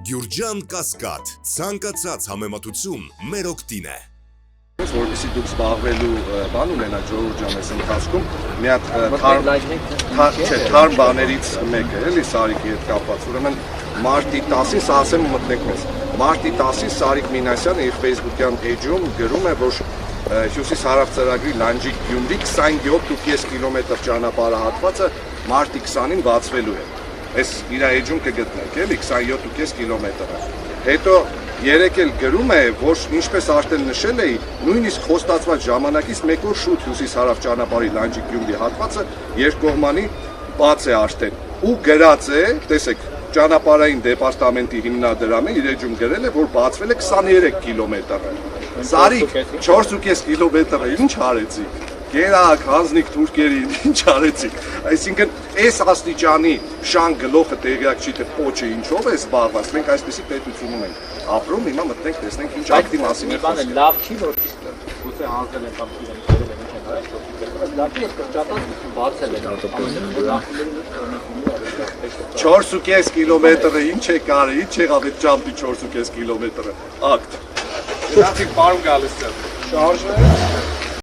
Գյուրջան Կասկադ, ցանկացած համեմատություն մեր օգտին է։ Որպեսզի դուք զբաղվելու բան ունենաք Ժողովուրդ ջան, այս ընթացքում մի հատ թարմ բաներից մեկը էլի Սարիկի հետ կապված, ուրեմն մարտի 10-ին սա ասեմ մտնենք մեզ։ Մարտի 10-ին Սարիկ Մինասյանը իր Facebook-յան էջում գրում է, որ Հյուսիս-հարավ ծրագրի Լանջիկ-Գյումրի 27.5 կիլոմետր ճանապարհահատվածը մարտի 20-ին բացվելու է։ Այս իր էջում կգտնեք, էլի 27.5 կիլոմետրը։ Հետո երեք էլ գրում է, որ ինչպես արդեն նշել էի, նույնիսկ խոստացված ժամանակից մեկ օր շուտ հյուսիս-հարավ ճանապարհի Լանջիկ-Գյումրի հատվածը երկկողմանի բաց է արդեն։ Ու գրած է, տեսեք, ճանապարհային դեպարտամենտի հիմնադրամը իր էջում գրել է, որ բացվել է 23 կիլոմետրը։ Սարիկ 4.5 կիլոմետրը ինչ արեցիք։ Գերակ, հանձնիկ թուրքերին, ինչ արեցիք։ Այսինքն, այս աստիճանի շան գլոխը տեղյակ չի, թե պոչը ինչով է զբաղված, մենք այսպեսի պետությունում ենք ապրում, հիմա մտնենք, տեսնենք ինչ ակտի մասին է խոսքը։ Լավ չի, որ գուցե հանձնել են կամ իրենք ինչ են արել, լավ չի, կրճատած բացել են 4.5 կիլոմետրը ինչ է կարել, ինչ եղավ այդ ճամփի 4.5 կիլոմետրը, ակտ։ Գնացիք պարում գալիս է։ Շարժը